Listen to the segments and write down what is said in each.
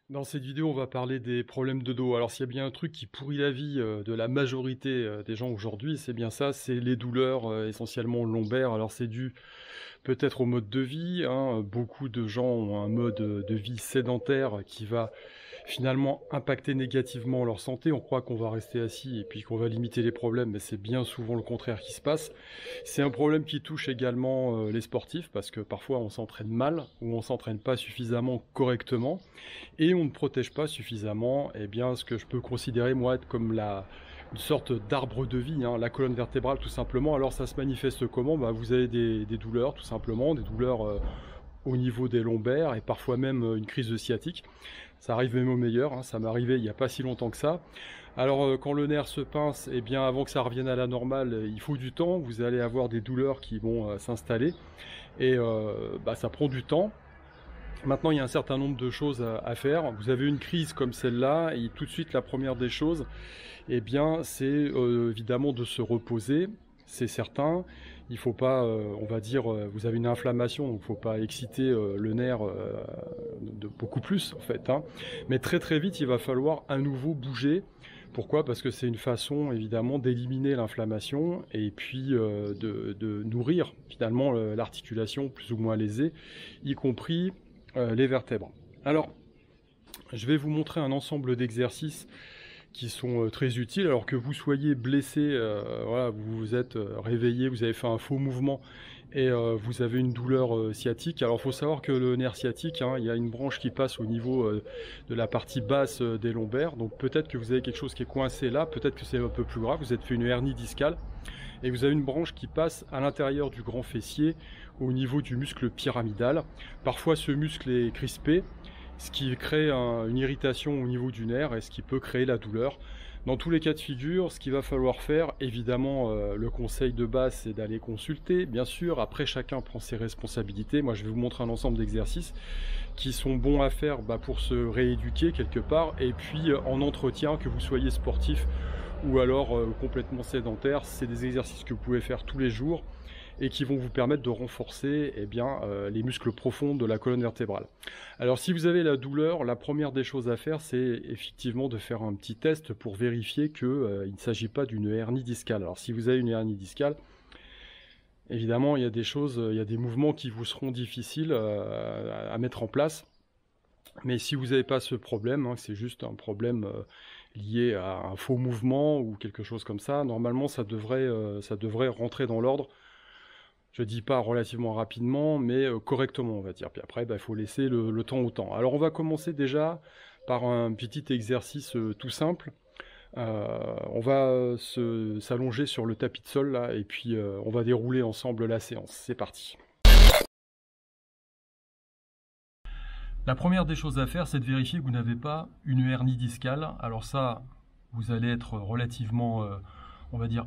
Dans cette vidéo, on va parler des problèmes de dos. Alors, s'il y a bien un truc qui pourrit la vie de la majorité des gens aujourd'hui, c'est bien ça, c'est les douleurs essentiellement lombaires. Alors, c'est dû peut-être au mode de vie, hein. Beaucoup de gens ont un mode de vie sédentaire qui va finalement impacter négativement leur santé. On croit qu'on va rester assis et puis qu'on va limiter les problèmes, mais c'est bien souvent le contraire qui se passe. C'est un problème qui touche également les sportifs parce que parfois on s'entraîne mal ou on s'entraîne pas suffisamment correctement et on ne protège pas suffisamment ce que je peux considérer moi être comme une sorte d'arbre de vie, hein, la colonne vertébrale tout simplement. Alors ça se manifeste comment? Vous avez des douleurs tout simplement, des douleurs au niveau des lombaires et parfois même une crise de sciatique. Ça arrive même au meilleur, hein, ça m'est arrivé il n'y a pas si longtemps que ça. Alors quand le nerf se pince, avant que ça revienne à la normale, il faut du temps, vous allez avoir des douleurs qui vont s'installer et ça prend du temps. Maintenant, il y a un certain nombre de choses à faire. Vous avez une crise comme celle-là, et tout de suite, la première des choses, c'est évidemment de se reposer, c'est certain. Il ne faut pas, on va dire, vous avez une inflammation, donc il ne faut pas exciter le nerf de beaucoup plus, en fait, hein. Mais très très vite, il va falloir à nouveau bouger. Pourquoi? Parce que c'est une façon, évidemment, d'éliminer l'inflammation et puis de nourrir, finalement, l'articulation plus ou moins lésée, y compris les vertèbres. Alors, je vais vous montrer un ensemble d'exercices qui sont très utiles. Alors que vous soyez blessé, voilà, vous vous êtes réveillé, vous avez fait un faux mouvement et vous avez une douleur sciatique. Alors, il faut savoir que le nerf sciatique, hein, il y a une branche qui passe au niveau de la partie basse des lombaires. Donc, peut-être que vous avez quelque chose qui est coincé là, peut-être que c'est un peu plus grave. Vous êtes fait une hernie discale et vous avez une branche qui passe à l'intérieur du grand fessier au niveau du muscle pyramidal. Parfois ce muscle est crispé, ce qui crée une irritation au niveau du nerf et ce qui peut créer la douleur. Dans tous les cas de figure, ce qu'il va falloir faire, évidemment, le conseil de base, c'est d'aller consulter. Bien sûr, après, chacun prend ses responsabilités. Moi, je vais vous montrer un ensemble d'exercices qui sont bons à faire pour se rééduquer quelque part. Et puis, en entretien, que vous soyez sportif ou alors complètement sédentaire, c'est des exercices que vous pouvez faire tous les jours et qui vont vous permettre de renforcer les muscles profonds de la colonne vertébrale. Alors si vous avez la douleur, la première des choses à faire, c'est effectivement de faire un petit test pour vérifier qu'il ne s'agit pas d'une hernie discale. Alors si vous avez une hernie discale, évidemment il y a des choses, il y a des mouvements qui vous seront difficiles à mettre en place. Mais si vous n'avez pas ce problème, hein, c'est juste un problème lié à un faux mouvement ou quelque chose comme ça, normalement ça devrait rentrer dans l'ordre. Je dis pas relativement rapidement, mais correctement, on va dire. Puis après, il faut laisser le temps au temps. Alors, on va commencer déjà par un petit exercice tout simple. On va s'allonger sur le tapis de sol, là, et puis on va dérouler ensemble la séance. C'est parti. La première des choses à faire, c'est de vérifier que vous n'avez pas une hernie discale. Alors ça, vous allez être relativement, on va dire,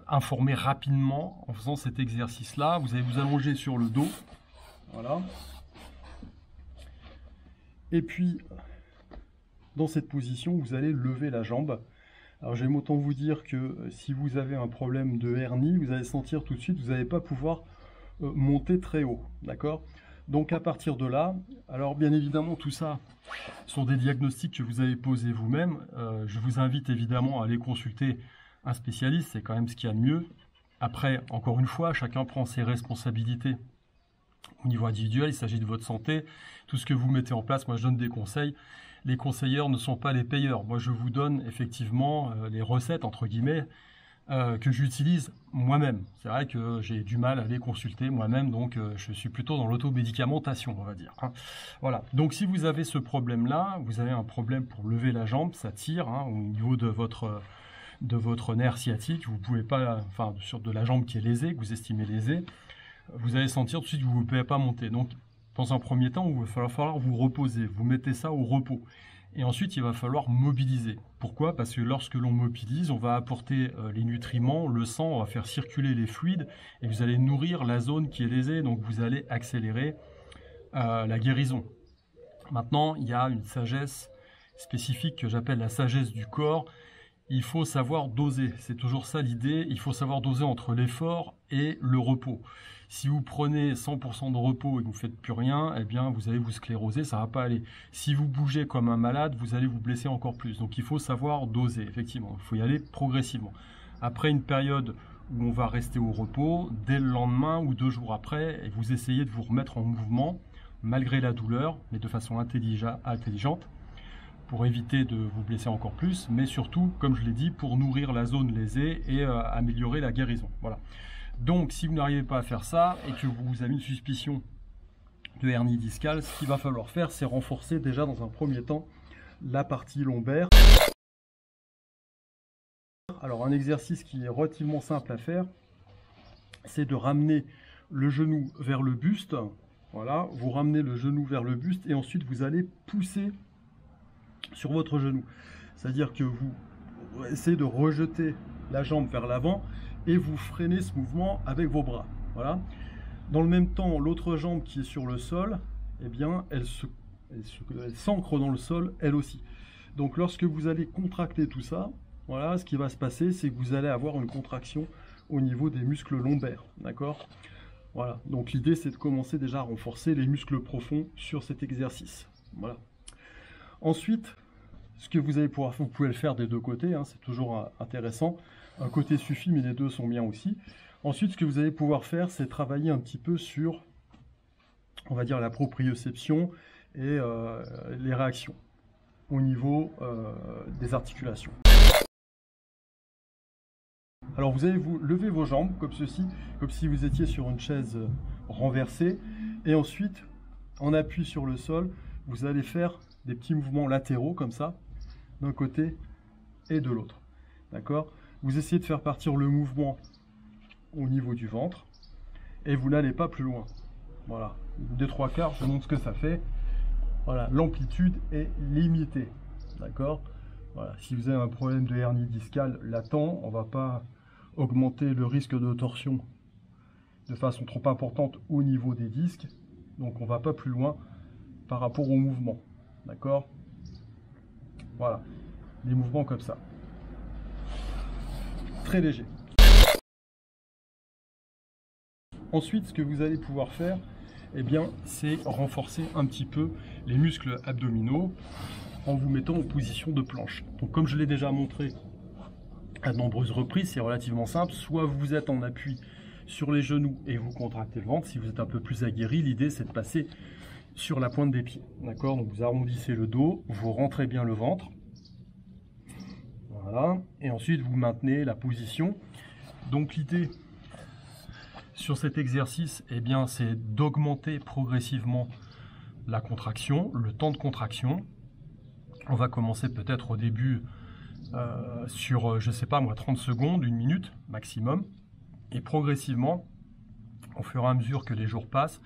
informer rapidement en faisant cet exercice-là. Vous allez vous allonger sur le dos. Voilà. Et puis, dans cette position, vous allez lever la jambe. Alors, j'aime autant vous dire que si vous avez un problème de hernie, vous allez sentir tout de suite, vous n'allez pas pouvoir monter très haut. D'accord? Donc, à partir de là, alors bien évidemment, tout ça sont des diagnostics que vous avez posés vous-même. Je vous invite évidemment à aller consulter un spécialiste, c'est quand même ce qu'il y a de mieux. Après, encore une fois, chacun prend ses responsabilités au niveau individuel, il s'agit de votre santé. Tout ce que vous mettez en place, moi je donne des conseils. Les conseilleurs ne sont pas les payeurs. Moi je vous donne effectivement les recettes, entre guillemets, que j'utilise moi-même. C'est vrai que j'ai du mal à les consulter moi-même, donc je suis plutôt dans l'automédicamentation, on va dire, hein. Voilà, donc si vous avez ce problème-là, vous avez un problème pour lever la jambe, ça tire, hein, au niveau de votre nerf sciatique, vous pouvez pas, enfin sur de la jambe qui est lésée, que vous estimez lésée, vous allez sentir tout de suite que vous ne pouvez pas monter. Donc dans un premier temps, il va falloir vous reposer, vous mettez ça au repos. Et ensuite, il va falloir mobiliser. Pourquoi? Parce que lorsque l'on mobilise, on va apporter les nutriments, le sang, on va faire circuler les fluides et vous allez nourrir la zone qui est lésée, donc vous allez accélérer la guérison. Maintenant, il y a une sagesse spécifique que j'appelle la sagesse du corps. il faut savoir doser. C'est toujours ça l'idée. Il faut savoir doser entre l'effort et le repos. Si vous prenez 100% de repos et que vous ne faites plus rien, eh bien, vous allez vous scléroser, ça ne va pas aller. Si vous bougez comme un malade, vous allez vous blesser encore plus. Donc, il faut savoir doser, effectivement. Il faut y aller progressivement. Après une période où on va rester au repos, dès le lendemain ou 2 jours après, et vous essayez de vous remettre en mouvement, malgré la douleur, mais de façon intelligente, pour éviter de vous blesser encore plus, mais surtout, comme je l'ai dit, pour nourrir la zone lésée et améliorer la guérison. Voilà. Donc, si vous n'arrivez pas à faire ça et que vous avez une suspicion de hernie discale, ce qu'il va falloir faire, c'est renforcer déjà dans un premier temps la partie lombaire. Alors, un exercice qui est relativement simple à faire, c'est de ramener le genou vers le buste. Voilà, vous ramenez le genou vers le buste et ensuite vous allez pousser sur votre genou. C'est-à-dire que vous essayez de rejeter la jambe vers l'avant et vous freinez ce mouvement avec vos bras. Voilà. Dans le même temps, l'autre jambe qui est sur le sol, eh bien, elle s'ancre dans le sol, elle aussi. Donc, lorsque vous allez contracter tout ça, voilà, ce qui va se passer, c'est que vous allez avoir une contraction au niveau des muscles lombaires. D'accord ? Voilà. Donc, l'idée, c'est de commencer déjà à renforcer les muscles profonds sur cet exercice. Voilà. Ensuite, ce que vous allez pouvoir faire, vous pouvez le faire des deux côtés, hein, c'est toujours intéressant. Un côté suffit, mais les deux sont bien aussi. Ensuite, ce que vous allez pouvoir faire, c'est travailler un petit peu sur, on va dire, la proprioception et les réactions au niveau des articulations. Alors, vous allez vous lever vos jambes comme ceci, comme si vous étiez sur une chaise renversée. Et ensuite, en appui sur le sol, vous allez faire des petits mouvements latéraux comme ça, d'un côté et de l'autre. D'accord ? Vous essayez de faire partir le mouvement au niveau du ventre et vous n'allez pas plus loin. Voilà, des 3/4, je vous montre ce que ça fait. Voilà, l'amplitude est limitée. D'accord ? Voilà, si vous avez un problème de hernie discale latent, on ne va pas augmenter le risque de torsion de façon trop importante au niveau des disques. Donc on ne va pas plus loin par rapport au mouvement. D'accord ? Voilà, des mouvements comme ça. Très léger. Ensuite, ce que vous allez pouvoir faire, eh bien, c'est renforcer un petit peu les muscles abdominaux en vous mettant en position de planche. Donc, comme je l'ai déjà montré à de nombreuses reprises, c'est relativement simple. Soit vous êtes en appui sur les genoux et vous contractez le ventre. Si vous êtes un peu plus aguerri, l'idée c'est de passer sur la pointe des pieds. D'accord ? Donc, vous arrondissez le dos, vous rentrez bien le ventre. Voilà. Et ensuite, vous maintenez la position. Donc, l'idée sur cet exercice, eh bien, c'est d'augmenter progressivement la contraction, le temps de contraction. On va commencer peut-être au début sur, je ne sais pas moi, 30 secondes, 1 minute maximum. Et progressivement, au fur et à mesure que les jours passent,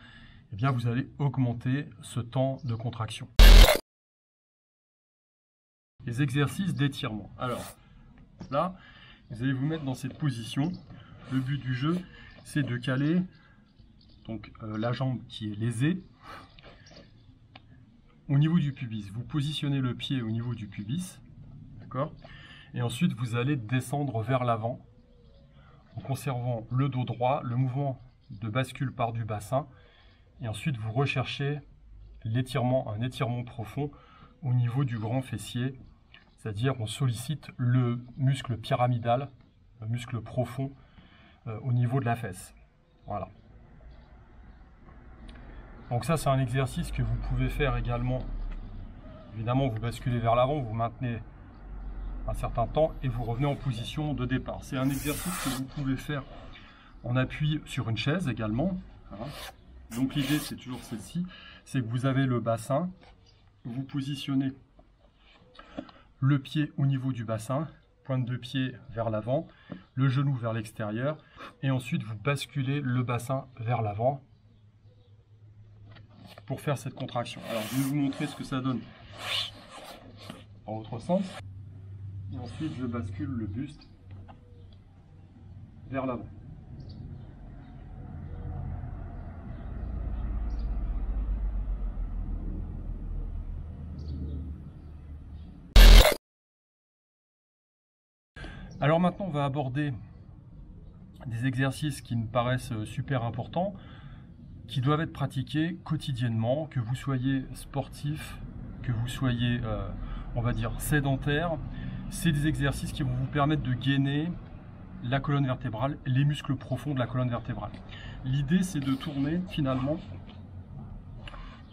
eh bien, vous allez augmenter ce temps de contraction. Les exercices d'étirement. Alors, là, vous allez vous mettre dans cette position. Le but du jeu, c'est de caler donc, la jambe qui est lésée au niveau du pubis. Vous positionnez le pied au niveau du pubis, d'accord ? Et ensuite, vous allez descendre vers l'avant en conservant le dos droit, le mouvement de bascule part du bassin. Et ensuite, vous recherchez l'étirement, un étirement profond au niveau du grand fessier. C'est-à-dire, on sollicite le muscle pyramidal, le muscle profond au niveau de la fesse. Voilà. Donc ça, c'est un exercice que vous pouvez faire également. Évidemment, vous basculez vers l'avant, vous maintenez un certain temps et vous revenez en position de départ. C'est un exercice que vous pouvez faire en appui sur une chaise également. Voilà. Donc l'idée, c'est toujours celle-ci, c'est que vous avez le bassin, vous positionnez le pied au niveau du bassin, pointe de pied vers l'avant, le genou vers l'extérieur, et ensuite vous basculez le bassin vers l'avant pour faire cette contraction. Alors je vais vous montrer ce que ça donne en l'autre sens. Et ensuite je bascule le buste vers l'avant. Alors maintenant, on va aborder des exercices qui me paraissent super importants, qui doivent être pratiqués quotidiennement, que vous soyez sportif, que vous soyez, on va dire, sédentaire. C'est des exercices qui vont vous permettre de gainer la colonne vertébrale, les muscles profonds de la colonne vertébrale. L'idée, c'est de tourner finalement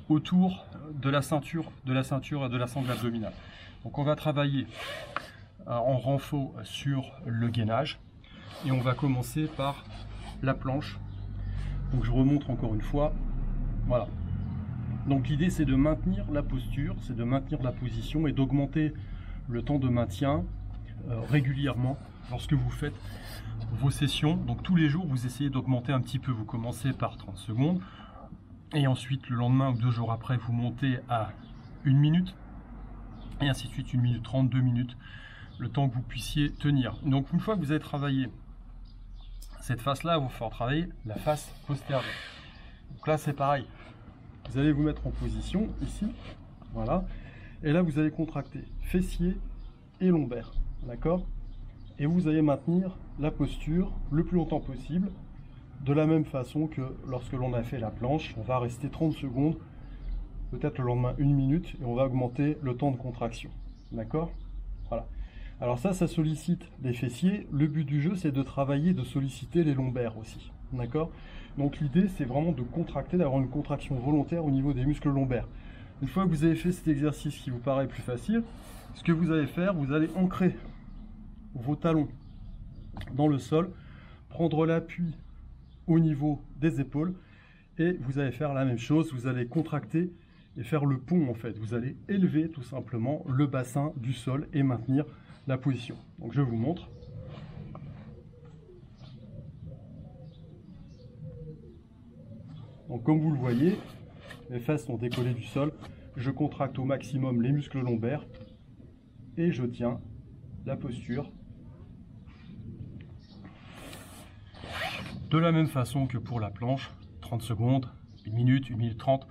autour de la ceinture et de la sangle abdominale. Donc on va travailler en renfort sur le gainage et on va commencer par la planche. Donc je remonte encore une fois. Voilà. Donc l'idée, c'est de maintenir la posture, c'est de maintenir la position et d'augmenter le temps de maintien régulièrement lorsque vous faites vos sessions. Donc tous les jours, vous essayez d'augmenter un petit peu. Vous commencez par 30 secondes et ensuite le lendemain ou 2 jours après, vous montez à 1 minute et ainsi de suite, 1 minute 30, 2 minutes, le temps que vous puissiez tenir. Donc une fois que vous avez travaillé cette face-là, il va falloir travailler la face postérieure. Donc là, c'est pareil. Vous allez vous mettre en position ici, voilà, et là vous allez contracter fessier et lombaire, d'accord? Et vous allez maintenir la posture le plus longtemps possible, de la même façon que lorsque l'on a fait la planche. On va rester 30 secondes, peut-être le lendemain 1 minute, et on va augmenter le temps de contraction, d'accord? Voilà. Alors ça sollicite les fessiers. Le but du jeu, c'est de travailler, de solliciter les lombaires aussi, d'accord? Donc l'idée, c'est vraiment de contracter, d'avoir une contraction volontaire au niveau des muscles lombaires. Une fois que vous avez fait cet exercice qui vous paraît plus facile, ce que vous allez faire, vous allez ancrer vos talons dans le sol, prendre l'appui au niveau des épaules et vous allez faire la même chose. Vous allez contracter et faire le pont en fait. Vous allez élever tout simplement le bassin du sol et maintenir la position. Donc je vous montre. Donc comme vous le voyez, mes fesses sont décollées du sol, je contracte au maximum les muscles lombaires et je tiens la posture de la même façon que pour la planche, 30 secondes, 1 minute 30,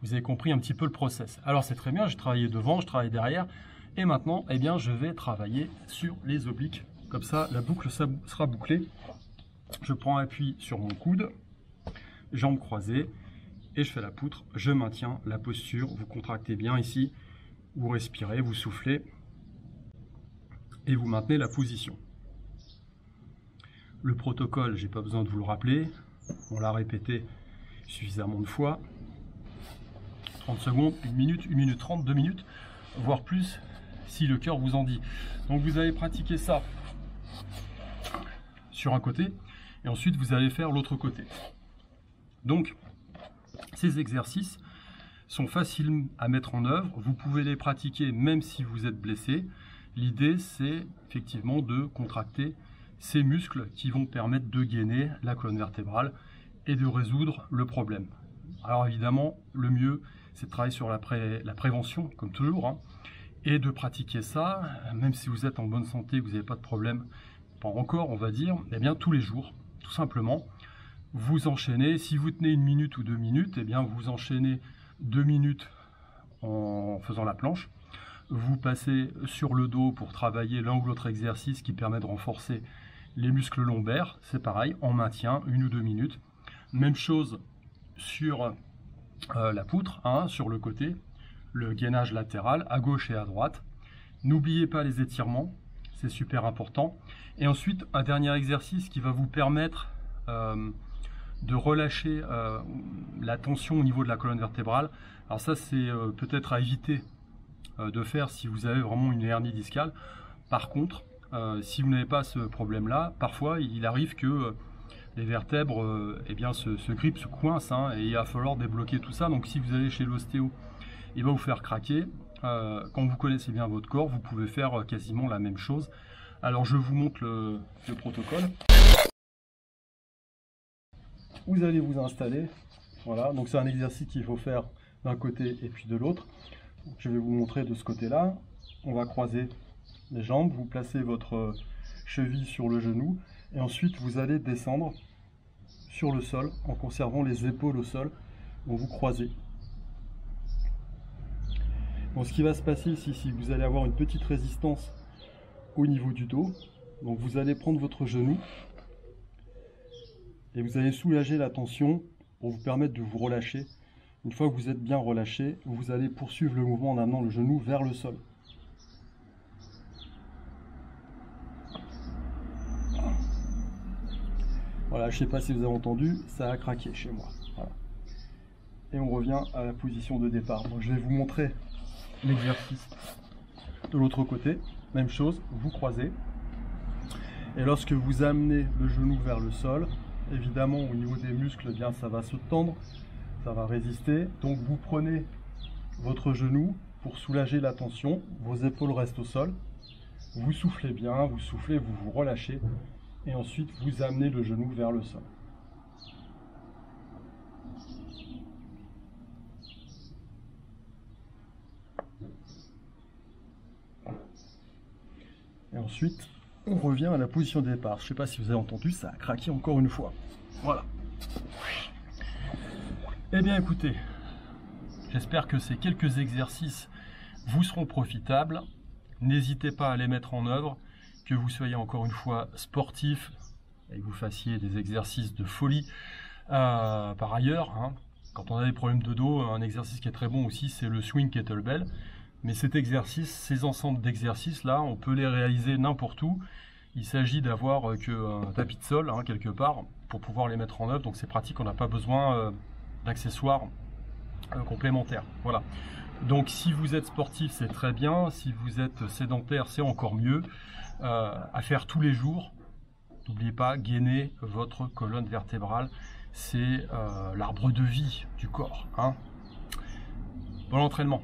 vous avez compris un petit peu le process. Alors c'est très bien, j'ai travaillé devant, je travaille derrière, et maintenant eh bien, je vais travailler sur les obliques, comme ça la boucle sera bouclée. Je prends appui sur mon coude, jambes croisées, et je fais la poutre, je maintiens la posture, vous contractez bien ici, vous respirez, vous soufflez, et vous maintenez la position. Le protocole, j'ai pas besoin de vous le rappeler, on l'a répété suffisamment de fois. 30 secondes, 1 minute, 1 minute 30, 2 minutes, voire plus si le cœur vous en dit. Donc vous allez pratiquer ça sur un côté et ensuite vous allez faire l'autre côté. Donc ces exercices sont faciles à mettre en œuvre, vous pouvez les pratiquer même si vous êtes blessé. L'idée, c'est effectivement de contracter ces muscles qui vont permettre de gainer la colonne vertébrale et de résoudre le problème. Alors évidemment, le mieux, c'est de travailler sur la prévention, comme toujours, hein, et de pratiquer ça, même si vous êtes en bonne santé, vous n'avez pas de problème, pas encore, on va dire, eh bien tous les jours, tout simplement. Vous enchaînez, si vous tenez 1 minute ou 2 minutes, eh bien vous enchaînez 2 minutes en faisant la planche. Vous passez sur le dos pour travailler l'un ou l'autre exercice qui permet de renforcer les muscles lombaires. C'est pareil, en maintien, 1 ou 2 minutes. Même chose sur la poutre, hein, sur le côté, le gainage latéral à gauche et à droite. N'oubliez pas les étirements, c'est super important. Et ensuite, un dernier exercice qui va vous permettre de relâcher la tension au niveau de la colonne vertébrale. Alors ça, c'est peut-être à éviter de faire si vous avez vraiment une hernie discale. Par contre, si vous n'avez pas ce problème-là, parfois il arrive que les vertèbres eh bien, se grippent, se coincent, hein, et il va falloir débloquer tout ça. Donc si vous allez chez l'ostéo, il va vous faire craquer. Quand vous connaissez bien votre corps, vous pouvez faire quasiment la même chose. Alors je vous montre le protocole. Vous allez vous installer. Voilà, donc c'est un exercice qu'il faut faire d'un côté et puis de l'autre. Je vais vous montrer de ce côté-là. On va croiser les jambes, vous placez votre cheville sur le genou et ensuite vous allez descendre sur le sol en conservant les épaules au sol. Donc vous croisez. Bon, ce qui va se passer ici, c'est que vous allez avoir une petite résistance au niveau du dos. Donc vous allez prendre votre genou et vous allez soulager la tension pour vous permettre de vous relâcher. Une fois que vous êtes bien relâché, vous allez poursuivre le mouvement en amenant le genou vers le sol. Voilà, je ne sais pas si vous avez entendu, ça a craqué chez moi. Voilà. Et on revient à la position de départ. Donc je vais vous montrer l'exercice de l'autre côté. Même chose, vous croisez. Et lorsque vous amenez le genou vers le sol, évidemment au niveau des muscles, eh bien, ça va se tendre, ça va résister. Donc vous prenez votre genou pour soulager la tension, vos épaules restent au sol. Vous soufflez bien, vous soufflez, vous vous relâchez. Et ensuite, vous amenez le genou vers le sol. Et ensuite, on revient à la position de départ. Je ne sais pas si vous avez entendu, ça a craqué encore une fois. Voilà. Eh bien, écoutez, j'espère que ces quelques exercices vous seront profitables. N'hésitez pas à les mettre en œuvre. Que vous soyez encore une fois sportif et que vous fassiez des exercices de folie par ailleurs, hein. Quand on a des problèmes de dos, un exercice qui est très bon aussi, c'est le swing kettlebell. Mais cet exercice, ces ensembles d'exercices là, on peut les réaliser n'importe où. Il s'agit d'avoir qu'un tapis de sol, hein, quelque part, pour pouvoir les mettre en œuvre. Donc c'est pratique, on n'a pas besoin d'accessoires complémentaires. Voilà. Donc si vous êtes sportif, c'est très bien. Si vous êtes sédentaire, c'est encore mieux. À faire tous les jours. N'oubliez pas, gainer votre colonne vertébrale. C'est l'arbre de vie du corps, hein. Bon entraînement.